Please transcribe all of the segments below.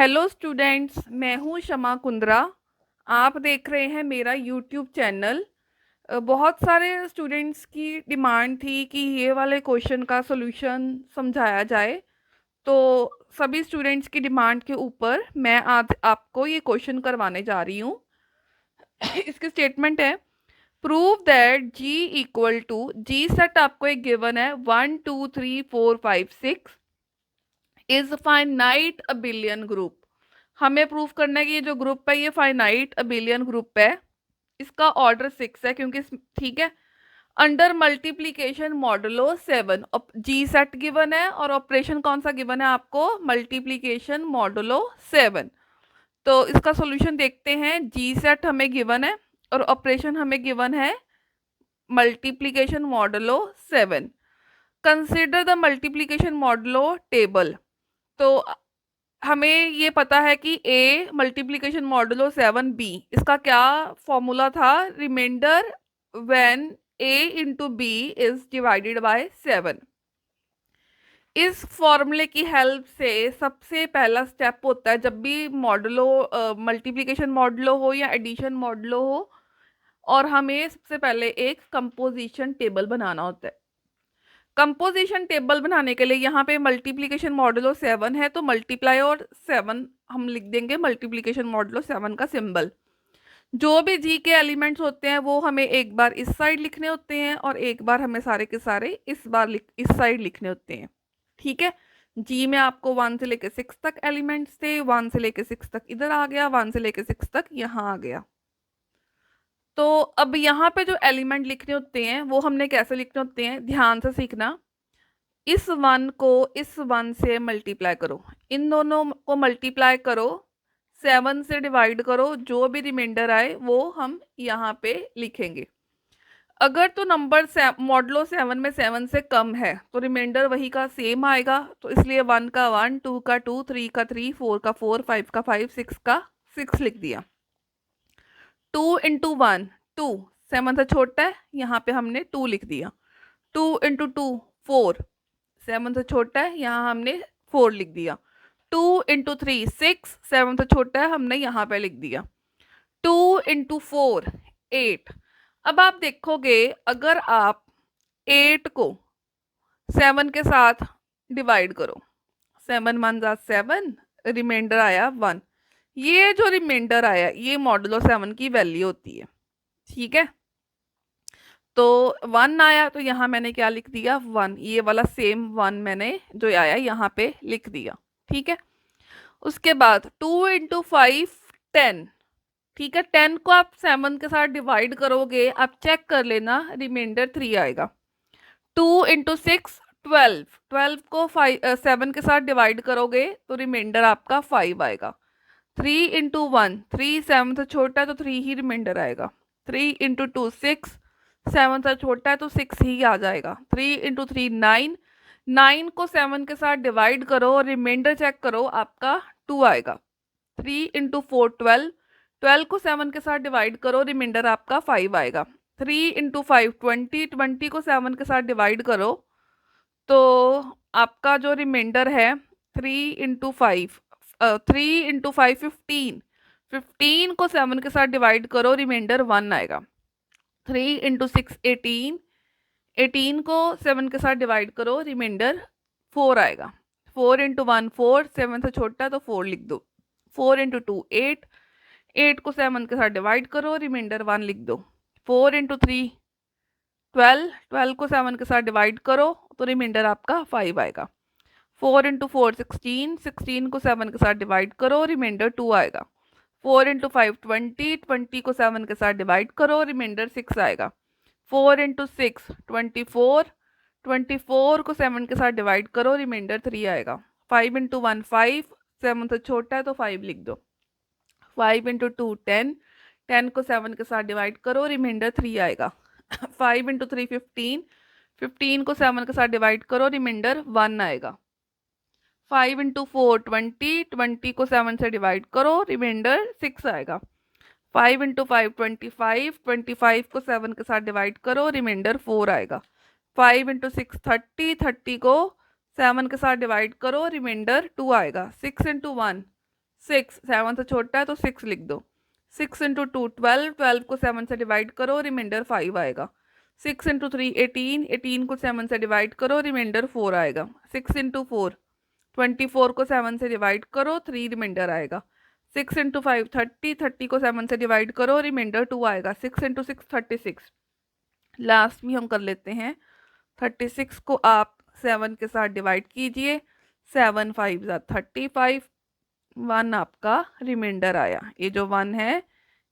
Hello students, मैं हूँ शमा कुंद्रा। आप देख रहे हैं मेरा यूट्यूब चैनल। बहुत सारे स्टूडेंट्स की डिमांड थी कि ये वाले क्वेश्चन का सॉल्यूशन समझाया जाए। तो सभी स्टूडेंट्स की डिमांड के ऊपर मैं आज आपको ये क्वेश्चन करवाने जा रही हूँ। इसकी स्टेटमेंट है, prove that G equal to G set आपको एक गिवन है 1 2 3 4 5 6 इज फाइनाइट अबिलियन ग्रुप। हमें प्रूफ करना है कि ये जो ग्रुप है ये फाइनाइट अबिलियन ग्रुप है। इसका ऑर्डर 6 है क्योंकि ठीक है। अंडर मल्टीप्लीकेशन मॉडुलो 7 जी सेट गिवन है और ऑपरेशन कौन सा गिवन है आपको, मल्टीप्लीकेशन मॉडुलो 7। तो इसका सॉल्यूशन देखते हैं। जी सेट हमें गिवन है और ऑपरेशन हमें गिवन है multiplication modulo 7। Consider the multiplication modulo table. तो हमें ये पता है कि a मल्टीप्लीकेशन मॉडुलो 7b, इसका क्या फॉर्मूला था, remainder when a into B is divided by 7। इस फॉर्मूले की हेल्प से सबसे पहला स्टेप होता है जब भी मॉडुलो मल्टीप्लीकेशन मॉडुलो हो या एडिशन मॉडुलो हो, और हमें सबसे पहले एक कंपोजिशन टेबल बनाना होता है। कंपोजिशन टेबल बनाने के लिए यहाँ पे मल्टीप्लिकेशन मॉडुलो 7 है तो मल्टीप्लाई और 7 हम लिख देंगे, मल्टीप्लिकेशन मॉडुलो 7 का सिंबल। जो भी जी के एलिमेंट्स होते हैं वो हमें एक बार इस साइड लिखने होते हैं और एक बार हमें सारे के सारे इस साइड लिखने होते हैं। ठीक है। जी में आपको 1 से लेके 6 तक एलिमेंट्स थे, 1 से लेके 6 तक इधर आ गया, 1 से लेके 6 तक यहाँ आ गया। तो अब यहाँ पे जो एलिमेंट लिखने होते हैं वो हमने कैसे लिखने होते हैं, ध्यान से सीखना। इस 1 को इस 1 से मल्टीप्लाई करो, इन दोनों को मल्टीप्लाई करो, 7 से डिवाइड करो, जो भी रिमाइंडर आए वो हम यहाँ पे लिखेंगे। अगर तो नंबर मॉडुलो 7 में 7 से कम है तो रिमाइंडर वही का सेम आएगा। तो इसलिए 1 का 1, 2 का 2, 3 का 3, 4 का 4, 5 का 5, 6 का 6 लिख दिया। 2 इंटू 1 2, 7 से छोटा है, यहाँ पे हमने 2 लिख दिया। 2 इंटू 2 4, 7 से छोटा है, यहाँ हमने 4 लिख दिया। 2 इंटू 3 6, 7 से छोटा है, हमने यहाँ पे लिख दिया। 2 इंटू 4 8। अब आप देखोगे अगर आप 8 को 7 के साथ डिवाइड करो, 7 1 जा 7, रिमाइंडर आया 1। ये जो रिमाइंडर आया ये मॉडुलो 7 की वैल्यू होती है। ठीक है। तो 1 आया तो यहाँ मैंने क्या लिख दिया, 1। ये वाला सेम 1 मैंने जो आया यहाँ पे लिख दिया। ठीक है। उसके बाद 2 इंटू 5 10। ठीक है। 10 को आप 7 के साथ डिवाइड करोगे, आप चेक कर लेना, रिमाइंडर 3 आएगा। 2 इंटू 6 12, 12 को 7 के साथ डिवाइड करोगे तो रिमाइंडर आपका 5 आएगा। 3 इंटू 1 3, 7 से छोटा है तो 3 ही रिमाइंडर आएगा। 3 इंटू 2 6, 7 से छोटा है तो 6 ही आ जाएगा। 3 इंटू 3 9, 9 को 7 के साथ डिवाइड करो और रिमाइंडर चेक करो, आपका 2 आएगा। 3 इंटू 4 12, 12 को 7 के साथ डिवाइड करो, रिमाइंडर आपका 5 आएगा। 3 इंटू 5 20, 20 को 7 के साथ डिवाइड करो तो आपका जो रिमाइंडर है 3 इंटू 5 3 इंटू 5 15, 15 को 7 के साथ डिवाइड करो, रिमाइंडर 1 आएगा। 3 इंटू 6 18, 18 को 7 के साथ डिवाइड करो, रिमाइंडर 4 आएगा। 4 इंटू 1 4, 7 से छोटा है तो 4 लिख दो। 4 इंटू 2 8, 8 को 7 के साथ डिवाइड करो, रिमाइंडर 1 लिख दो। 4 इंटू 3 12, 12 को 7 के साथ डिवाइड करो तो रिमाइंडर आपका 5 आएगा। 4 इंटू 4 16, 16 को 7 के साथ डिवाइड करो, रिमाइंडर 2 आएगा। 4 इंटू 5 20, 20 को 7 के साथ डिवाइड करो, रिमाइंडर 6 आएगा। 4 इंटू 6 24, 24 को 7 के साथ डिवाइड करो, रिमाइंडर 3 आएगा। 5 इंटू 1 5, 7 से छोटा है तो 5 लिख दो। 5 इंटू 2 10, 10 को 7 के साथ डिवाइड करो, रिमाइंडर 3 आएगा। 5 इंटू 3 15, 15 को 7 के साथ डिवाइड करो, रिमाइंडर 1 आएगा। 5 इंटू 4 20, 20 को 7 से डिवाइड करो, रिमाइंडर 6 आएगा। 5 इंटू 5 25, 25 को 7 के साथ डिवाइड करो, रिमाइंडर 4 आएगा। 5 इंटू 6 30, 30 को 7 के साथ डिवाइड करो, रिमाइंडर 2 आएगा। 6 इंटू 1 6, 7 से छोटा है तो 6 लिख दो। 6 इंटू 2 12, 12 को 7 से डिवाइड करो, रिमाइंडर 5 आएगा। 6 इंटू 3 18, 18 को 7 से डिवाइड करो, रिमाइंडर 4 आएगा। 6 इंटू 4 24 को 7 से डिवाइड करो, 3 रिमाइंडर आएगा। 6 इंटू 5 30, 30 को 7 से डिवाइड करो, रिमाइंडर 2 आएगा। 6 इंटू 6 36। लास्ट भी हम कर लेते हैं। 36 को आप 7 के साथ डिवाइड कीजिए, 7 5 35, 1 आपका रिमाइंडर आया। ये जो 1 है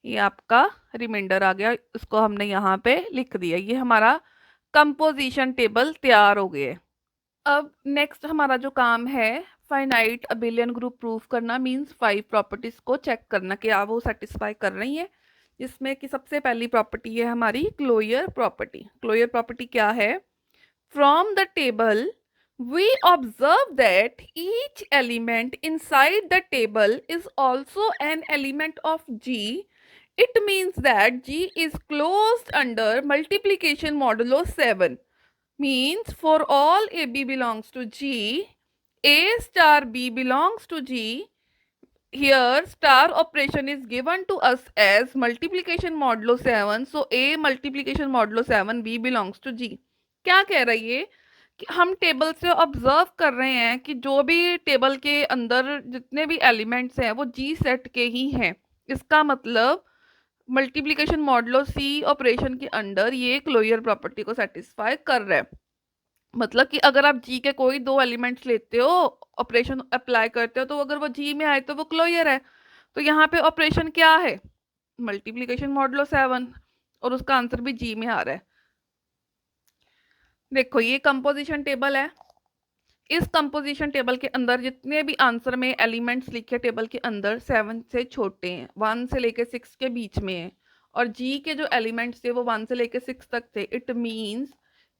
ये आपका रिमाइंडर आ गया, इसको हमने यहाँ पे लिख दिया। ये हमारा कंपोजिशन टेबल तैयार हो गया। अब नेक्स्ट हमारा जो काम है फाइनाइट अबिलियन ग्रुप प्रूफ करना, मींस 5 प्रॉपर्टीज को चेक करना कि आप वो सेटिस्फाई कर रही है। जिसमें कि सबसे पहली प्रॉपर्टी है हमारी क्लोजर प्रॉपर्टी। क्लोजर प्रॉपर्टी क्या है? From the table we observe that each element inside the table is also an element of G. It means that G is closed under multiplication modulo 7. Means for all AB belongs to G, A star B belongs to G. Here star operation is given to us as multiplication modulo 7. So A multiplication modulo 7, B belongs to G. क्या कह रही है कि हम table से observe कर रहे हैं कि जो भी टेबल के अंदर जितने भी एलिमेंट्स हैं वो जी सेट के ही हैं। इसका मतलब मल्टीप्लिकेशन मॉडुलो सी ऑपरेशन के अंडर ये क्लोजर प्रॉपर्टी को सेटिस्फाई कर रहा है। मतलब कि अगर आप जी के कोई दो एलिमेंट्स लेते हो, ऑपरेशन अप्लाई करते हो, तो अगर वो जी में आए तो वो क्लोजर है। तो यहाँ पे ऑपरेशन क्या है? मल्टीप्लिकेशन मॉडुलो 7, और उसका आंसर भी जी में आ रहा है। देखो ये कंपोजिशन टेबल है। इस कंपोजिशन टेबल के अंदर जितने भी आंसर में एलिमेंट्स लिखे टेबल के अंदर 7 से छोटे हैं, 1 से लेके 6 के बीच में है, और जी के जो एलिमेंट्स थे वो 1 से लेके 6 तक थे। इट मींस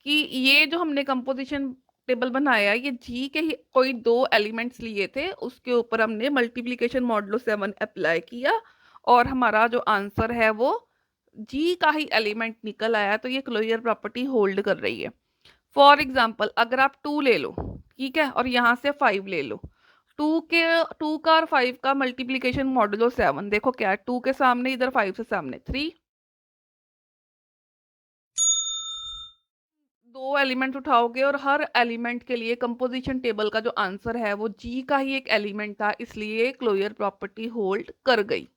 कि ये जो हमने कंपोजिशन टेबल बनाया है ये जी के ही कोई दो एलिमेंट्स लिए थे, उसके ऊपर हमने मल्टीप्लिकेशन मॉडुलो 7 अप्लाई किया और हमारा जो आंसर है वो जी का ही एलिमेंट निकल आया। तो ये क्लोजर प्रॉपर्टी होल्ड कर रही है। फॉर एग्जाम्पल अगर आप 2 ले लो, ठीक है, और यहाँ से 5 ले लो, 2 का और 5 का मल्टीप्लिकेशन मॉडुलो 7, देखो क्या है, 2 के सामने इधर 5 से सामने 3, दो एलिमेंट उठाओगे और हर एलिमेंट के लिए कंपोजिशन टेबल का जो आंसर है वो जी का ही एक एलिमेंट था, इसलिए क्लोजर प्रॉपर्टी होल्ड कर गई।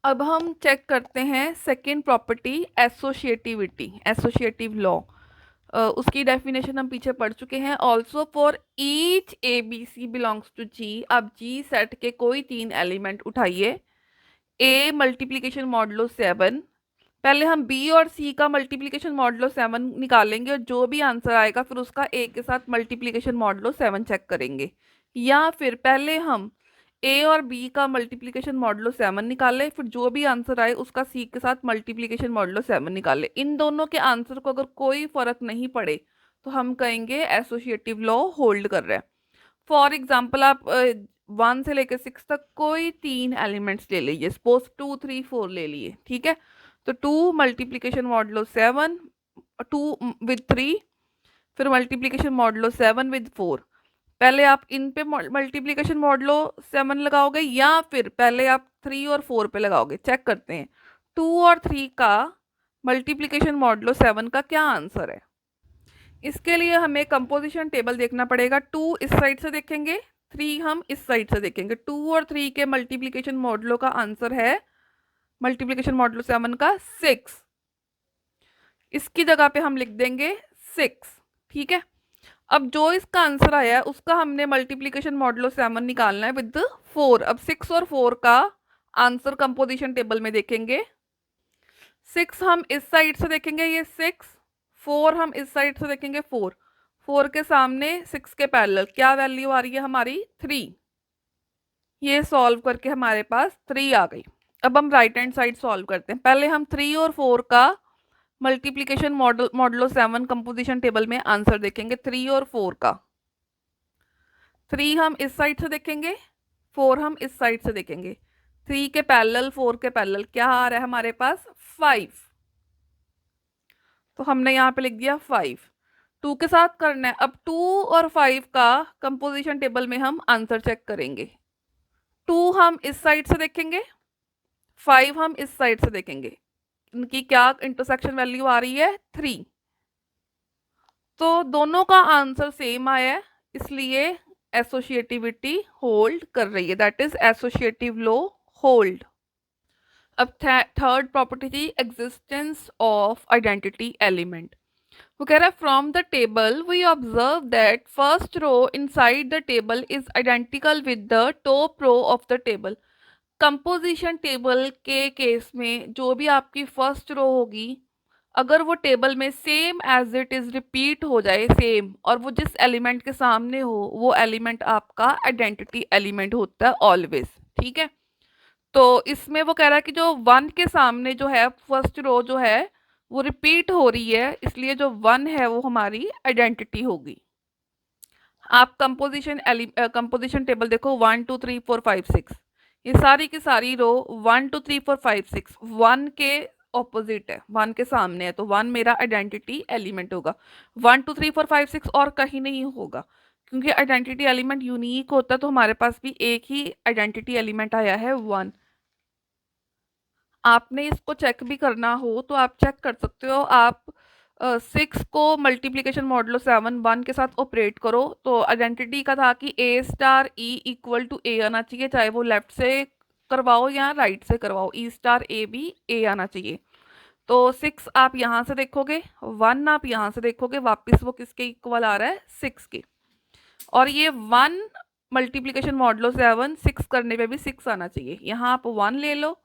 अब हम चेक करते हैं second property, associativity, associative law. उसकी डेफिनेशन हम पीछे पढ़ चुके हैं। Also for each a b c belongs to G, अब जी सेट के कोई 3 एलिमेंट उठाइए। ए मल्टीप्लिकेशन मॉडुलो 7, पहले हम बी और सी का मल्टीप्लिकेशन मॉडुलो 7 निकालेंगे और जो भी आंसर आएगा फिर उसका ए के साथ मल्टीप्लिकेशन मॉडुलो 7 चेक करेंगे। या फिर पहले हम ए और बी का मल्टीप्लिकेशन मॉडुलो 7 निकाले, फिर जो भी आंसर आए उसका सी के साथ मल्टीप्लिकेशन मॉडुलो 7 निकाले। इन दोनों के आंसर को अगर कोई फर्क नहीं पड़े तो हम कहेंगे एसोसिएटिव लॉ होल्ड कर रहा है। फॉर एग्जाम्पल आप 1 से लेकर 6 तक कोई 3 एलिमेंट्स ले लीजिए, सपोज 2 3 4 ले लिए, ठीक है। तो 2 मल्टीप्लिकेशन मॉडुलो 7, 2 विद 3, फिर मल्टीप्लिकेशन मॉडुलो 7 विद 4। पहले आप इन पे मल्टीप्लिकेशन मॉडुलो 7 लगाओगे या फिर पहले आप 3 और 4 पे लगाओगे। चेक करते हैं 2 और 3 का मल्टीप्लिकेशन मॉडुलो 7 का क्या आंसर है। इसके लिए हमें कंपोजिशन टेबल देखना पड़ेगा। 2 इस साइड से देखेंगे, 3 हम इस साइड से देखेंगे। 2 और 3 के मल्टीप्लिकेशन मॉडुलो का आंसर है मल्टीप्लिकेशन मॉडुलो 7 का 6। इसकी जगह पे हम लिख देंगे 6, ठीक है। अब जो इसका आंसर आया है उसका हमने मल्टीप्लिकेशन मॉडुलो 7 निकालना है विद 4। अब 6 और 4 का आंसर कंपोजिशन टेबल में देखेंगे। 6 हम इस साइड से देखेंगे, ये 6, 4 हम इस साइड से देखेंगे, 4, 4 के सामने 6 के पैरेलल क्या वैल्यू आ रही है हमारी 3। ये सॉल्व करके हमारे पास 3 आ गई। अब हम राइट हैंड साइड सॉल्व करते हैं। पहले हम 3 और 4 का मल्टीप्लिकेशन मॉडुलो 7 कंपोजिशन टेबल में आंसर देखेंगे। 3 और 4 का, 3 हम इस साइड से देखेंगे, 4 हम इस साइड से देखेंगे। 3 के पैरेलल 4 के पैरेलल क्या आ रहा है हमारे पास 5, तो हमने यहाँ पे लिख दिया 5। 2 के साथ करना है। अब 2 और 5 का कंपोजिशन टेबल में हम आंसर चेक करेंगे। 2 हम इस साइड से देखेंगे, 5 हम इस साइड से देखेंगे, इनकी क्या इंटरसेक्शन वैल्यू आ रही है 3। तो दोनों का आंसर सेम आया है, इसलिए एसोसिएटिविटी होल्ड कर रही है, that is associative law hold. अब थर्ड प्रॉपर्टी थी एग्जिस्टेंस ऑफ आइडेंटिटी एलिमेंट। वो कह रहा है from the table we observe that first row inside the table is identical with the top row of the table. Composition table के case में जो भी आपकी फर्स्ट रो होगी, अगर वो टेबल में same as it is repeat हो जाए सेम, और वो जिस एलिमेंट के सामने हो वो एलिमेंट आपका आइडेंटिटी एलिमेंट होता है ऑलवेज। ठीक है, तो इसमें वो कह रहा है कि जो 1 के सामने जो है फर्स्ट रो जो है वो रिपीट हो रही है, इसलिए जो 1 है वो हमारी आइडेंटिटी होगी। आप कंपोजिशन टेबल देखो 1 2 3 4 5 6, ये सारी की सारी रो 1 2 3 4 5 6 1 के ऑपोजिट है, 1 के सामने है, तो 1 मेरा आइडेंटिटी एलिमेंट होगा। 1 2 3 4 5 6 और कहीं नहीं होगा, क्योंकि आइडेंटिटी एलिमेंट यूनिक होता है, तो हमारे पास भी एक ही आइडेंटिटी एलिमेंट आया है 1। आपने इसको चेक भी करना हो तो आप चेक कर सकते हो। आप 6 को मल्टीप्लिकेशन मॉडुलो 7 1 के साथ ऑपरेट करो, तो आइडेंटिटी का था कि a star E equal to ए आना चाहिए, चाहे वो लेफ्ट से करवाओ या राइट से करवाओ, ई स्टार ए भी ए आना चाहिए। तो 6 आप यहाँ से देखोगे, 1 आप यहाँ से देखोगे, वापस वो किसके इक्वल आ रहा है 6 के। और ये 1 मल्टीप्लिकेशन मॉडुलो 7 6 करने पे भी 6 आना चाहिए, यहाँ आप 1 ले लो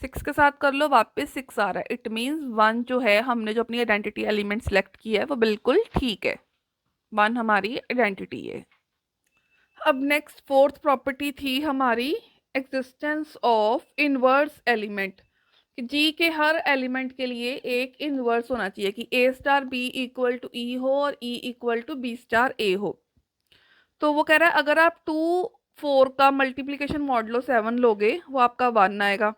6 के साथ कर लो, वापस 6 आ रहा है। इट मीन्स 1 जो है हमने जो अपनी आइडेंटिटी एलिमेंट सेलेक्ट किया है वो बिल्कुल ठीक है, 1 हमारी आइडेंटिटी है। अब नेक्स्ट फोर्थ प्रॉपर्टी थी हमारी एग्जिस्टेंस ऑफ इनवर्स एलिमेंट। जी के हर एलिमेंट के लिए एक इनवर्स होना चाहिए, कि a star b equal to e हो और e equal to b star a हो। तो वो कह रहा है अगर आप 2 4 का मल्टीप्लिकेशन मॉडुलो 7 लोगे वो आपका 1 आएगा,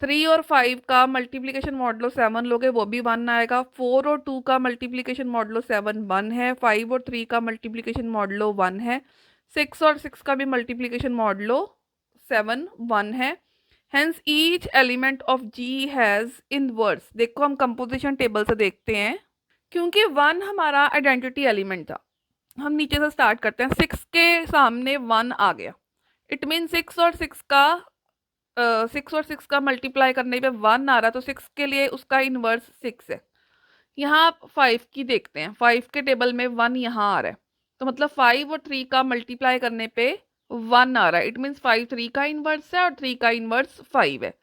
3 और 5 का मल्टीप्लिकेशन मॉडुलो 7 लोगे वो भी 1 आएगा, 4 और 2 का मल्टीप्लिकेशन मॉडुलो 7 1 है, 5 और 3 का मल्टीप्लिकेशन मॉडुलो 1 है, 6 और 6 का भी मल्टीप्लिकेशन मॉडुलो 7 1 है। Hence each element of G has inverse. देखो हम कंपोजिशन टेबल से देखते हैं, क्योंकि 1 हमारा आइडेंटिटी एलिमेंट था, हम नीचे से स्टार्ट करते हैं, 6 के सामने 1 आ गया, इट मीन 6 और 6 का 6 और 6 का मल्टीप्लाई करने पे 1 आ रहा, तो 6 के लिए उसका इनवर्स 6 है। यहाँ आप 5 की देखते हैं, 5 के टेबल में 1 यहाँ आ रहा है, तो मतलब 5 और 3 का मल्टीप्लाई करने पे 1 आ रहा है, इट मीन्स 5 3 का इनवर्स है और 3 का इनवर्स 5 है।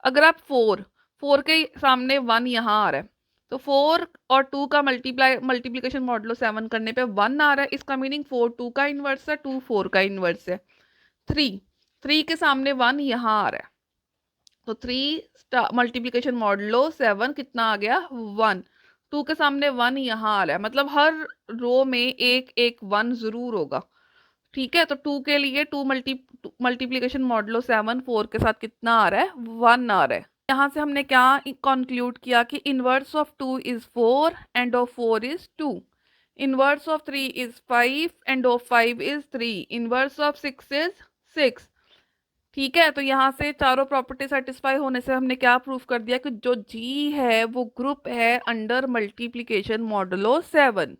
अगर आप 4 के सामने 1 यहाँ आ रहा है, तो 4 और 2 का मल्टीप्लिकेशन मॉडुलो 7 करने पे 1 आ रहा है, इसका मीनिंग 4 2 का इनवर्स है, 2 4 का इनवर्स है। 3 के सामने 1 यहाँ आ रहा है, तो 3 मल्टीप्लिकेशन मॉडुलो 7 कितना आ गया 1। 2 के सामने 1 यहाँ आ रहा है, मतलब हर रो में एक एक 1 जरूर होगा। ठीक है, तो 2 के लिए 2 मल्टीप्लिकेशन मॉडुलो 7 4 के साथ कितना आ रहा है 1 आ रहा है। यहाँ से हमने क्या कंक्लूड किया कि inverse of 2 is 4 end of 4 is 2, inverse of 3 is 5 end of 5 is 3, inverse of 6 is 6। ठीक है, तो यहाँ से चारों प्रॉपर्टी सेटिस्फाई होने से हमने क्या प्रूफ कर दिया कि जो जी है वो ग्रुप है अंडर मल्टीप्लिकेशन मॉडुलो 7।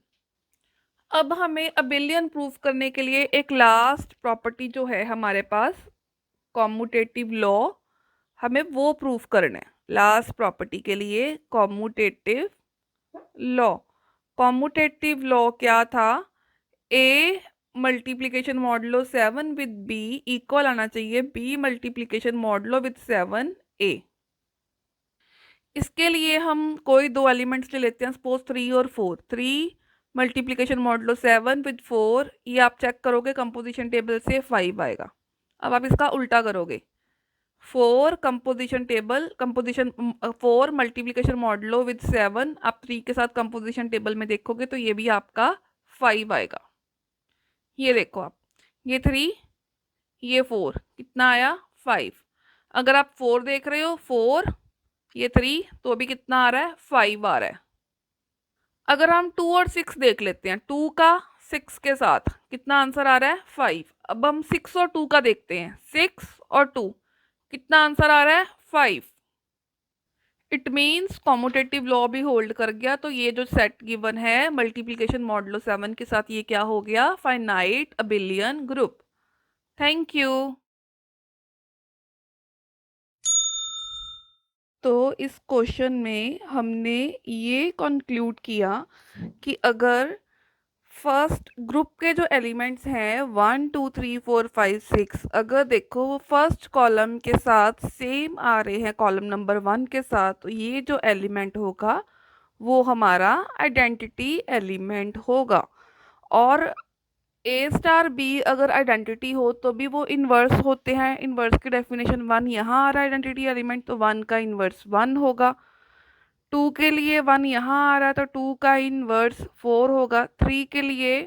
अब हमें अबिलियन प्रूफ करने के लिए एक लास्ट प्रॉपर्टी जो है हमारे पास कॉम्यूटेटिव लॉ, हमें वो प्रूफ करना है। लास्ट प्रॉपर्टी के लिए कॉम्यूटेटिव लॉ, कॉम्यूटेटिव लॉ क्या था, a multiplication modulo 7 with b equal आना चाहिए b multiplication modulo with 7 a. इसके लिए हम कोई दो एलिमेंट्स ले लेते हैं, सपोज 3 और 4, 3 मल्टीप्लिकेशन मॉडुलो 7 विद 4, ये आप चेक करोगे कंपोजिशन टेबल से 5 आएगा। अब आप इसका उल्टा करोगे, 4 कंपोजिशन 4 मल्टीप्लिकेशन मॉडुलो विद 7, आप 3 के साथ कंपोजिशन टेबल में देखोगे तो ये भी आपका 5 आएगा। ये देखो आप, ये 3 ये 4 कितना आया 5। अगर आप 4 देख रहे हो 4 ये 3 तो भी कितना आ रहा है 5 आ रहा है। अगर हम 2 और 6 देख लेते हैं, 2 का 6 के साथ कितना आंसर आ रहा है 5। अब हम 6 और 2 का देखते हैं। 6 और 2 कितना आंसर आ रहा है? 5। इट मीन्स कॉम्यूटेटिव लॉ भी होल्ड कर गया, तो ये जो सेट गिवन है मल्टीप्लिकेशन मॉडुलो 7 के साथ, ये क्या हो गया? Finite abelian group. Thank you. तो इस क्वेश्चन में हमने ये कंक्लूड किया कि अगर फर्स्ट ग्रुप के जो एलिमेंट्स हैं 1 2 3 4 5 6, अगर देखो वो फर्स्ट कॉलम के साथ सेम आ रहे हैं कॉलम नंबर 1 के साथ, तो ये जो एलिमेंट होगा वो हमारा आइडेंटिटी एलिमेंट होगा। और ए स्टार बी अगर आइडेंटिटी हो तो भी वो इन्वर्स होते हैं। इन्वर्स की डेफिनेशन 1 यहाँ आ रहा है आइडेंटिटी एलिमेंट, तो 1 का इन्वर्स 1 होगा। 2 के लिए 1 यहाँ आ रहा है तो 2 का इन्वर्स 4 होगा। 3 के लिए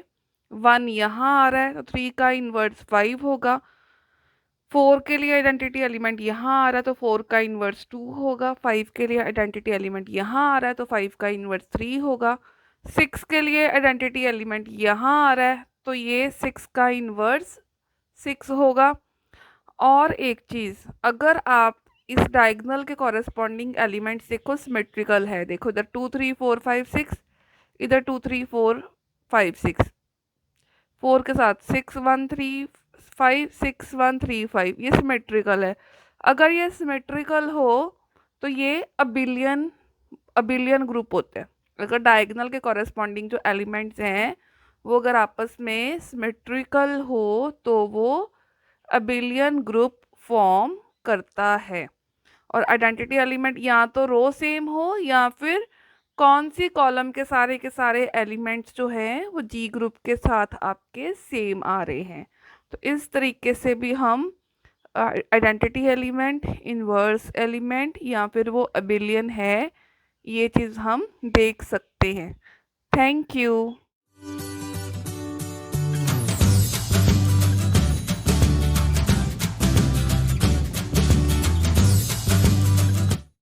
1 यहाँ आ रहा है तो 3 का इन्वर्स 5 होगा। 4 के लिए आइडेंटिटी एलिमेंट यहाँ आ रहा है तो 4 का इन्वर्स 2 होगा। 5 के लिए आइडेंटिटी एलिमेंट यहाँ आ रहा है तो 5 का इन्वर्स 3 होगा। 6 के लिए आइडेंटिटी एलिमेंट यहाँ आ रहा है तो ये 6 का इन्वर्स 6 होगा। और एक चीज़, अगर आप इस डायगोनल के कॉरेस्पॉन्डिंग एलिमेंट्स देखो सिमेट्रिकल है, देखो इधर 2 3 4 5 6, इधर 2 3 4 5 6, 4 के साथ 6 1 3 5 6 1 3 5, ये सिमेट्रिकल है। अगर ये सिमेट्रिकल हो तो ये अबिलियन ग्रुप होते हैं। अगर डायगोनल के कॉरेस्पॉन्डिंग जो एलिमेंट्स हैं वो अगर आपस में सिमेट्रिकल हो तो वो अबिलियन ग्रुप फॉर्म करता है। और आइडेंटिटी एलिमेंट या तो रो सेम हो या फिर कौन सी कॉलम के सारे एलिमेंट्स जो हैं वो जी ग्रुप के साथ आपके सेम आ रहे हैं। तो इस तरीके से भी हम आइडेंटिटी एलिमेंट, इन्वर्स एलिमेंट या फिर वो अबिलियन है, ये चीज़ हम देख सकते हैं। Thank you.